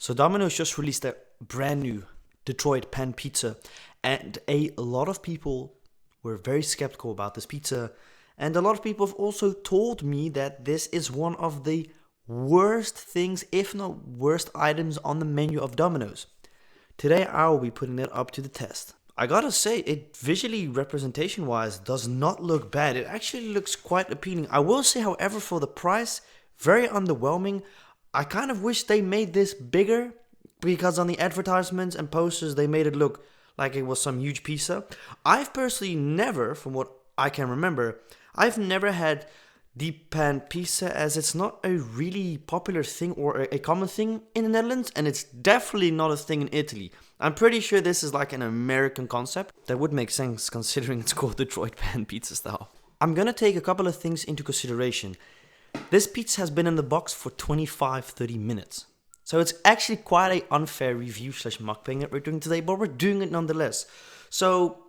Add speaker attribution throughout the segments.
Speaker 1: So Domino's just released a brand new Detroit pan pizza, and a lot of people were very skeptical about this pizza. And a lot of people have also told me that this is one of the worst things, if not worst items on the menu of Domino's. Today I will be putting it up to the test. I gotta say, it visually, representation wise, does not look bad. It actually looks quite appealing. I will say, however, for the price, very underwhelming. I kind of wish they made this bigger, because on the advertisements and posters they made it look like it was some huge pizza. I've personally never, from what I can remember, I've never had deep pan pizza, as it's not a really popular thing or a common thing in the Netherlands, and it's definitely not a thing in Italy. I'm pretty sure this is like an American concept. That would make sense considering it's called Detroit pan pizza style. I'm gonna take a couple of things into consideration. This pizza has been in the box for 25-30 minutes. So it's actually quite an unfair review slash mukbang that we're doing today, but we're doing it nonetheless. So,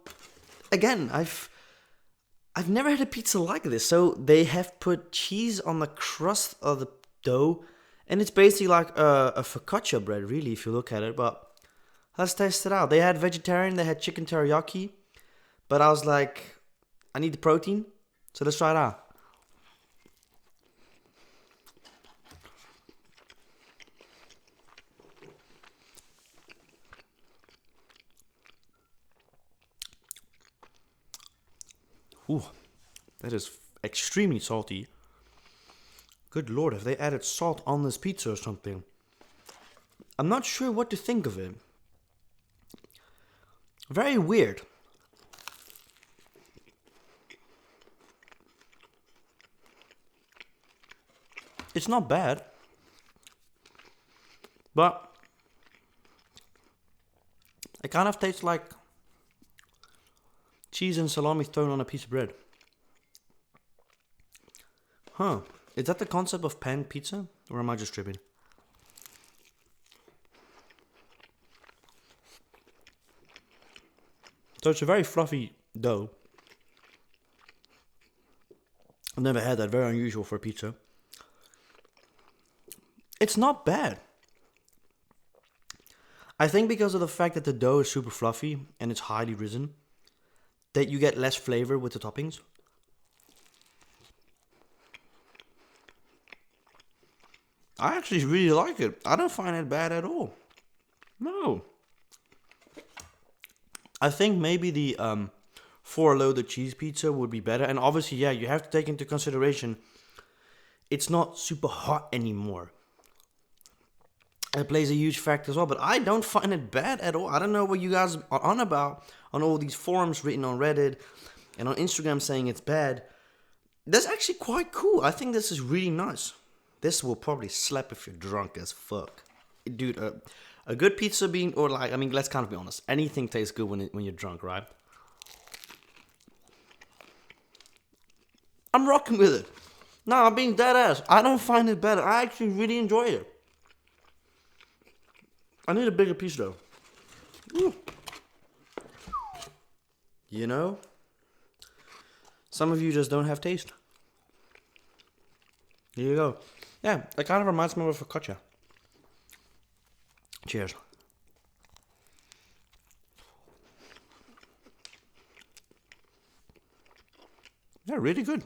Speaker 1: again, I've never had a pizza like this. So they have put cheese on the crust of the dough, and it's basically like a focaccia bread, really, if you look at it. But let's test it out. They had vegetarian, they had chicken teriyaki, but I was like, I need the protein, so let's try it out. Ooh, that is extremely salty. Good lord, have they added salt on this pizza or something? I'm not sure what to think of it. Very weird. It's not bad, but it kind of tastes like cheese and salami thrown on a piece of bread. Huh. Is that the concept of pan pizza? Or am I just tripping? So it's a very fluffy dough. I've never had that. Very unusual for pizza. It's not bad. I think because of the fact that the dough is super fluffy and it's highly risen, that you get less flavor with the toppings. I actually really like it. I don't find it bad at all. No. I think maybe the 4-loaded cheese pizza would be better. And obviously, yeah, you have to take into consideration it's not super hot anymore. It plays a huge factor as well, but I don't find it bad at all. I don't know what you guys are on about on all these forums written on Reddit and on Instagram saying it's bad. That's actually quite cool. I think this is really nice. This will probably slap if you're drunk as fuck. Dude, a good pizza being, or like, I mean, let's kind of be honest. Anything tastes good when you're drunk, right? I'm rocking with it. No, I'm being dead ass. I don't find it bad. I actually really enjoy it. I need a bigger piece though. Ooh. You know, some of you just don't have taste. Here you go. Yeah, it kind of reminds me of a focaccia. Cheers. Yeah, really good.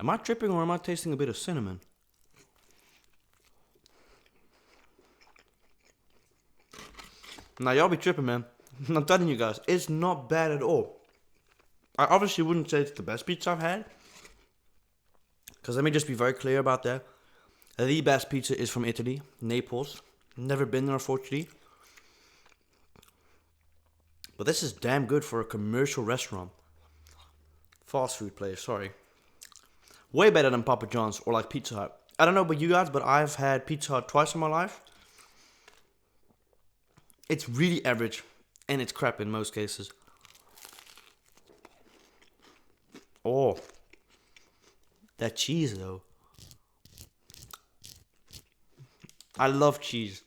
Speaker 1: Am I tripping or am I tasting a bit of cinnamon? Now y'all be tripping, man. I'm telling you guys, it's not bad at all. I obviously wouldn't say it's the best pizza I've had, because let me just be very clear about that. The best pizza is from Italy, Naples. Never been there, unfortunately. But this is damn good for a commercial restaurant. Fast food place, sorry. Way better than Papa John's or like Pizza Hut. I don't know about you guys, but I've had Pizza Hut twice in my life. It's really average, and it's crap in most cases. Oh, that cheese though. I love cheese.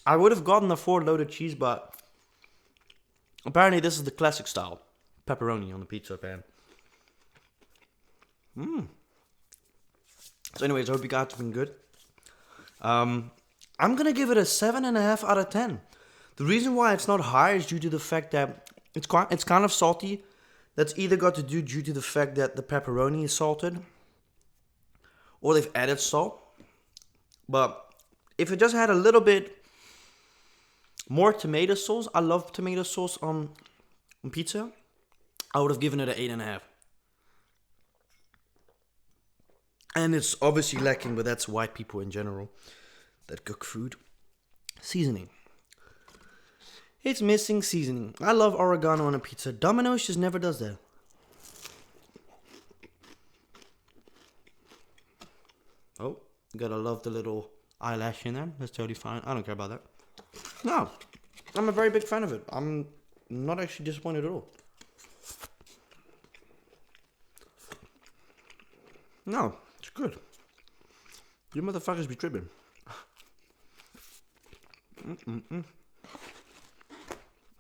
Speaker 1: I would have gotten a 4-loaded cheese, but apparently this is the classic style. Pepperoni on the pizza pan. So anyways, I hope you guys have been good. I'm gonna give it a 7.5 out of 10. The reason why it's not higher is due to the fact that it's kind of salty. That's either got to do due to the fact that the pepperoni is salted, or they've added salt. But if it just had a little bit more tomato sauce, I love tomato sauce on pizza, I would have given it an 8.5. And it's obviously lacking, but that's white people in general that cook food. Seasoning. It's missing seasoning. I love oregano on a pizza. Domino's just never does that. Oh, gotta love the little eyelash in there. That's totally fine. I don't care about that. No, I'm a very big fan of it. I'm not actually disappointed at all. No, it's good. You motherfuckers be tripping.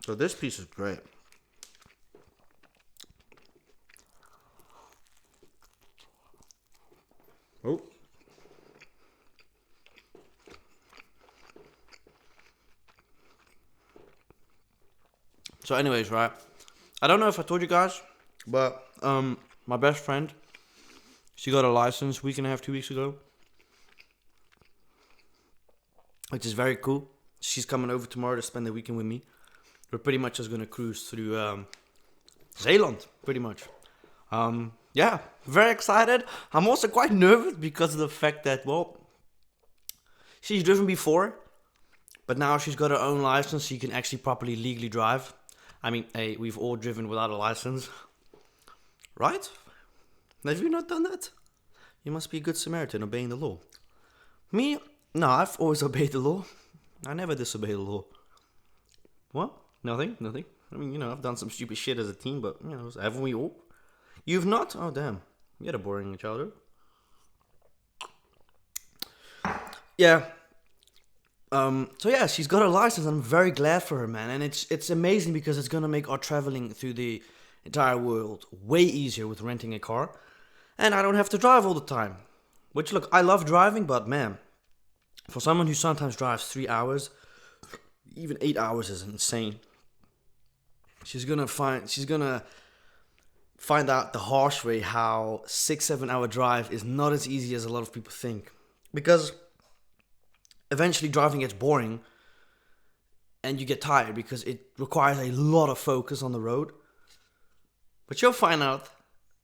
Speaker 1: So this piece is great. Oh. So anyways, right. I don't know if I told you guys, but my best friend, she got a license week and a half, 2 weeks ago. Which is very cool. She's coming over tomorrow to spend the weekend with me. We're pretty much just gonna cruise through Zeeland, pretty much. Yeah, very excited. I'm also quite nervous because of the fact that, well, she's driven before, but now she's got her own license, so she can actually properly legally drive. I mean, hey, we've all driven without a license, right? Have you not done that? You must be a good Samaritan, obeying the law. Me? No, I've always obeyed the law. I never disobey the law. What? Nothing. I mean, you know, I've done some stupid shit as a teen, but, you know, haven't we all? You've not? Oh, damn. You had a boring childhood. Yeah. So yeah, she's got a license. I'm very glad for her, man. And it's amazing because it's gonna make our traveling through the entire world way easier with renting a car. And I don't have to drive all the time. Which, look, I love driving, but man, for someone who sometimes drives 3 hours, even 8 hours is insane. She's gonna find out the harsh way how 6-7 hour drive is not as easy as a lot of people think. Because eventually driving gets boring and you get tired because it requires a lot of focus on the road. But you'll find out.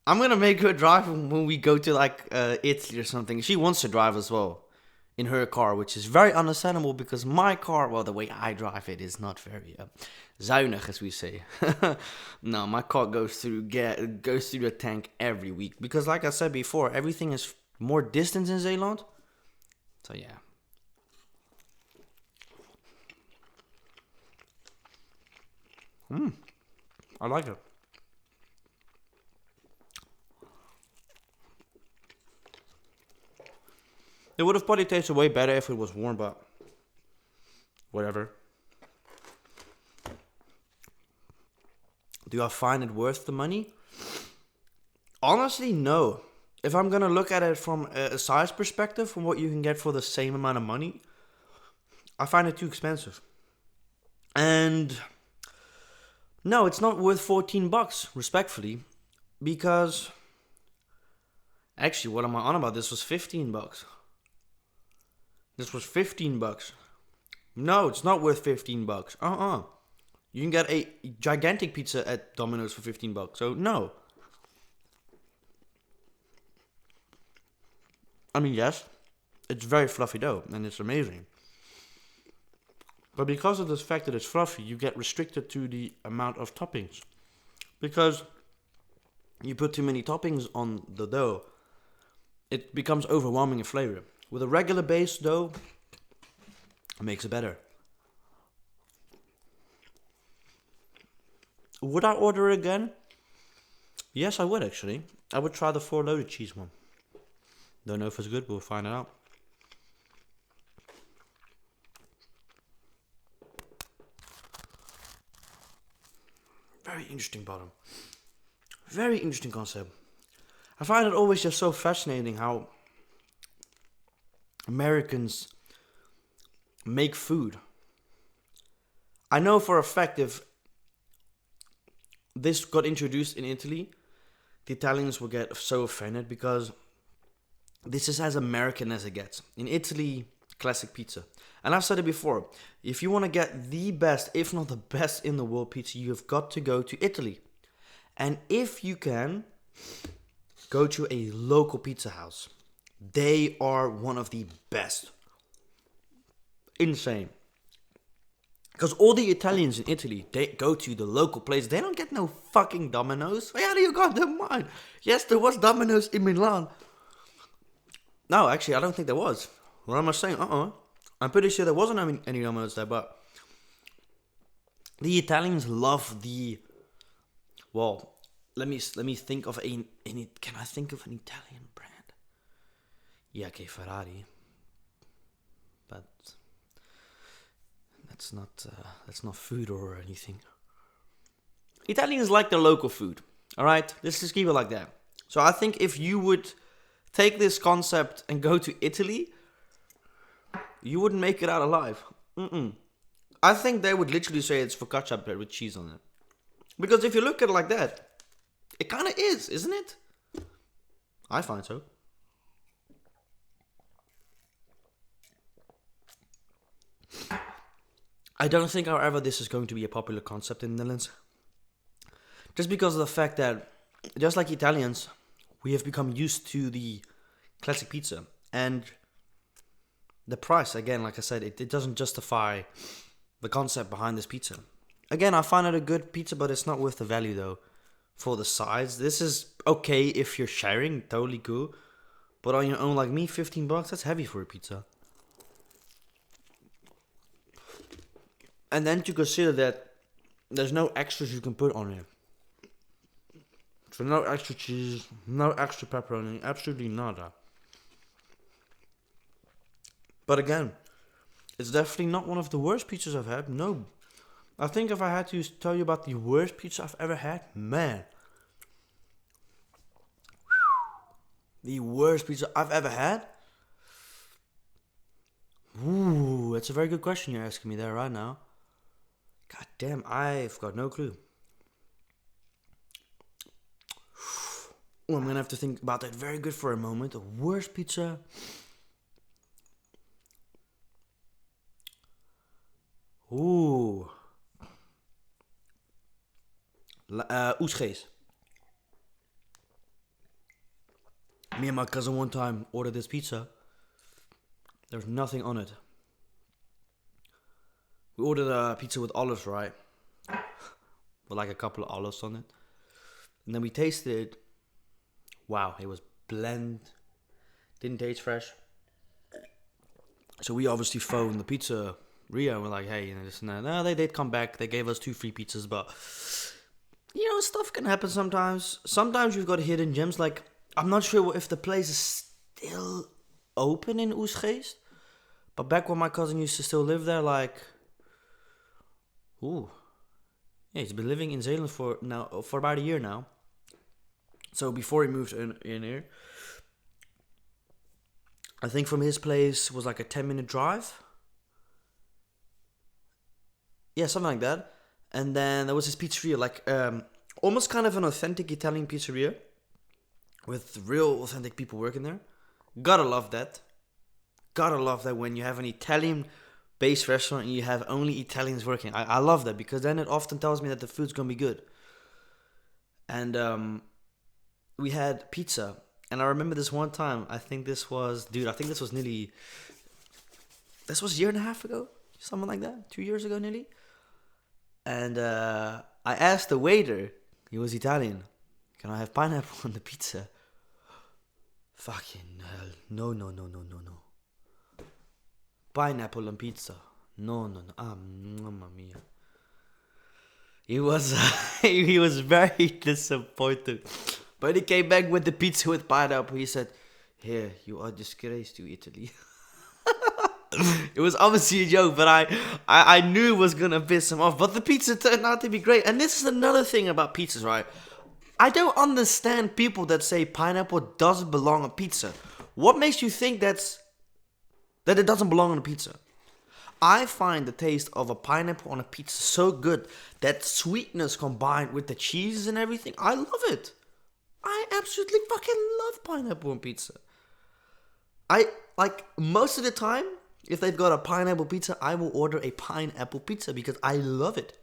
Speaker 1: I'm gonna make her drive when we go to like Italy or something. She wants to drive as well in her car, which is very understandable because my car, well, the way I drive it is not very zuinig, as we say. No, my car goes through the tank every week because, like I said before, everything is more distance in Zeeland. So yeah. I like it. It would have probably tasted way better if it was warm, but whatever. Do I find it worth the money? Honestly, no. If I'm gonna look at it from a size perspective, from what you can get for the same amount of money, I find it too expensive. And no, it's not worth $14, respectfully, because actually, what am I on about? This was $15. This was $15. No, it's not worth $15. You can get a gigantic pizza at Domino's for $15. So no. I mean, yes, it's very fluffy dough and it's amazing. But because of the fact that it's fluffy, you get restricted to the amount of toppings. Because you put too many toppings on the dough, it becomes overwhelming in flavor. With a regular base dough, it makes it better. Would I order it again? Yes, I would actually. I would try the 4 loaded cheese one. Don't know if it's good, but we'll find out. Very interesting bottom. Very interesting concept. I find it always just so fascinating how Americans make food. I know for a fact if this got introduced in Italy, the Italians will get so offended because this is as American as it gets. In Italy, classic pizza. And I've said it before, if you want to get the best, if not the best in the world pizza, you've got to go to Italy. And if you can, go to a local pizza house. They are one of the best. Insane. Because all the Italians in Italy, they go to the local place. They don't get no fucking Domino's. Where do you got them mind? Yes, there was Domino's in Milan. No, actually, I don't think there was. What am I saying? I'm pretty sure there wasn't any Domino's there, but the Italians love the... Well, let me think of can I think of an Italian brand? Yeah, okay, Ferrari. But that's not food or anything. Italians like their local food. All right, let's just keep it like that. So I think if you would take this concept and go to Italy, you wouldn't make it out alive. I think they would literally say it's focaccia bread with cheese on it. Because if you look at it like that, it kind of is, isn't it? I find so. I don't think, however, this is going to be a popular concept in the Netherlands. Just because of the fact that, just like Italians, we have become used to the classic pizza. And the price, again, like I said, it doesn't justify the concept behind this pizza. Again, I find it a good pizza, but it's not worth the value, though. For the size, this is okay if you're sharing, totally cool. But on your own, like me, $15, that's heavy for a pizza. And then to consider that there's no extras you can put on it. So no extra cheese, no extra pepperoni, absolutely nada. But again, it's definitely not one of the worst pizzas I've had. No. I think if I had to tell you about the worst pizza I've ever had, man. The worst pizza I've ever had? Ooh, that's a very good question you're asking me there right now. God damn, I've got no clue. Ooh, I'm gonna have to think about that very good for a moment. The worst pizza. Ooh. Oesgees. Me and my cousin one time ordered this pizza. There was nothing on it. We ordered a pizza with olives, right? With like a couple of olives on it. And then we tasted it. Wow, it was bland. Didn't taste fresh. So we obviously phoned the pizzeria and we're like, hey, this and that. No, they did come back. They gave us 2 free pizzas, but you know, stuff can happen sometimes. Sometimes you've got hidden gems. Like, I'm not sure if the place is still open in Oesgeest. But back when my cousin used to still live there, like, ooh, yeah, he's been living in Zeeland for about a year now. So before he moved in here, I think from his place was like a 10-minute drive. Yeah, something like that. And then there was this pizzeria, like almost kind of an authentic Italian pizzeria with real authentic people working there. Gotta love that. Gotta love that when you have an Italian-based restaurant and you have only Italians working. I love that because then it often tells me that the food's gonna be good. And we had pizza. And I remember this one time, I think this was a year and a half ago. Something like that. 2 years ago nearly. And I asked the waiter, he was Italian, can I have pineapple on the pizza? Fucking hell. No. Pineapple on pizza. No. Mamma mia. He was he was very disappointed. But he came back with the pizza with pineapple. He said, here, you are disgrace to Italy. It was obviously a joke, but I knew it was going to piss him off. But the pizza turned out to be great. And this is another thing about pizzas, right? I don't understand people that say pineapple doesn't belong on pizza. What makes you think that it doesn't belong on a pizza? I find the taste of a pineapple on a pizza so good. That sweetness combined with the cheese and everything. I love it. I absolutely fucking love pineapple on pizza. I like most of the time, if they've got a pineapple pizza, I will order a pineapple pizza because I love it.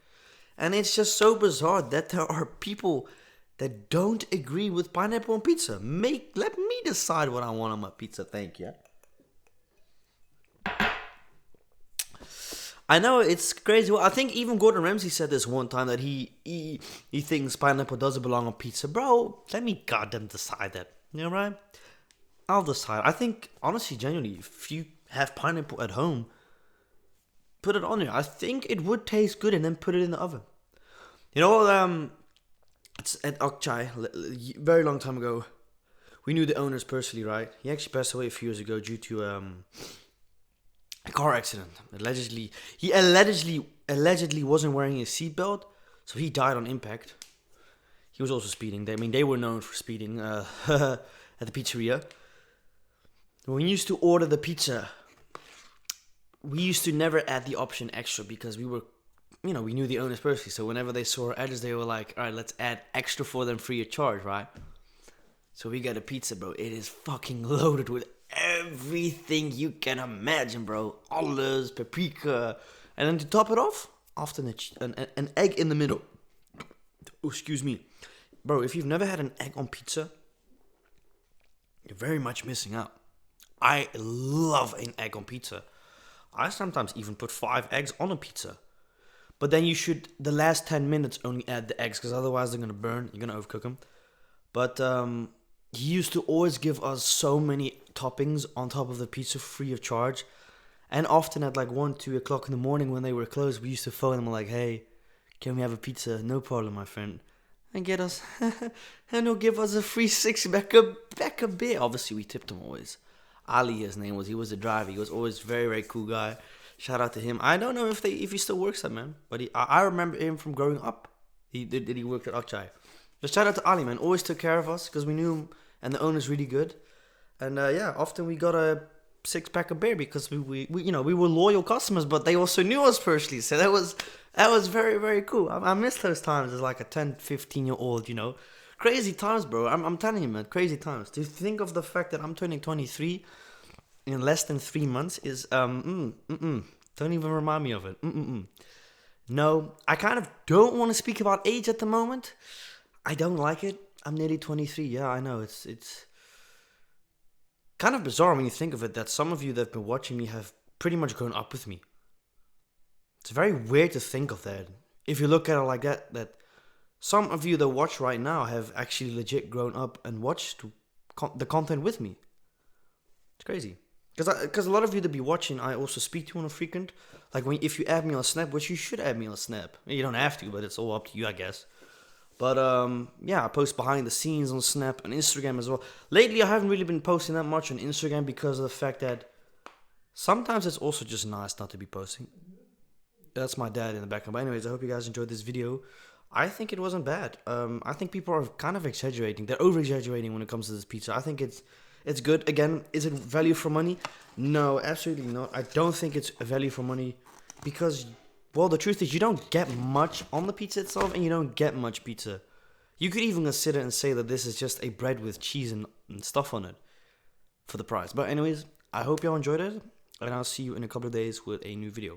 Speaker 1: And it's just so bizarre that there are people that don't agree with pineapple on pizza. Let me decide what I want on my pizza, thank you. I know it's crazy. Well, I think even Gordon Ramsay said this one time that he thinks pineapple doesn't belong on pizza. Bro, let me goddamn decide that. You know, right? I'll decide. I think, honestly, genuinely, if you have pineapple at home, put it on there. I think it would taste good, and then put it in the oven. You know, it's at Akchai, very long time ago. We knew the owners personally, right? He actually passed away a few years ago due to a car accident. He allegedly wasn't wearing a seatbelt, so he died on impact. He was also speeding. They were known for speeding at the pizzeria. When we used to order the pizza, we used to never add the option extra because we knew the owners personally. So whenever they saw our address, they were like, all right, let's add extra for them free of charge, right? So we got a pizza, bro. It is fucking loaded with everything you can imagine, bro. Olives, paprika. And then to top it off, often an egg in the middle. Oh, excuse me. Bro, if you've never had an egg on pizza, you're very much missing out. I love an egg on pizza. I sometimes even put 5 eggs on a pizza. But then you should, the last 10 minutes, only add the eggs, because otherwise they're going to burn. You're going to overcook them. But he used to always give us so many toppings on top of the pizza free of charge. And often at like 1, 2 o'clock in the morning when they were closed, we used to phone them like, hey, can we have a pizza? No problem, my friend. And get us, and he'll give us a free 6-pack of beer. Obviously, we tipped him always. Ali, his name was. He was the driver. He was always very, very cool guy. Shout out to him. I don't know if he still works there, man. But I remember him from growing up. He worked at Akchai. But shout out to Ali, man. Always took care of us because we knew him, and the owner's really good. And often we got a 6-pack of beer because we were loyal customers, but they also knew us personally. So that was very, very cool. I miss those times as like a 10, 15-year-old, Crazy times, bro. I'm telling you, man. Crazy times. To think of the fact that I'm turning 23 in less than 3 months is, don't even remind me of it. No, I kind of don't want to speak about age at the moment. I don't like it. I'm nearly 23. Yeah, I know. It's kind of bizarre when you think of it that some of you that have been watching me have pretty much grown up with me. It's very weird to think of that. If you look at it like that some of you that watch right now have actually legit grown up and watched the content with me. It's crazy. Because a lot of you that be watching, I also speak to on a frequent. Like if you add me on Snap, which you should add me on Snap. You don't have to, but it's all up to you, I guess. But I post behind the scenes on Snap and Instagram as well. Lately, I haven't really been posting that much on Instagram because of the fact that sometimes it's also just nice not to be posting. That's my dad in the background. But anyways, I hope you guys enjoyed this video. I think it wasn't bad. I think people are kind of exaggerating. They're over-exaggerating when it comes to this pizza. I think it's good. Again, is it value for money? No, absolutely not. I don't think it's value for money because, well, the truth is you don't get much on the pizza itself and you don't get much pizza. You could even consider and say that this is just a bread with cheese and stuff on it for the price. But anyways, I hope y'all enjoyed it and I'll see you in a couple of days with a new video.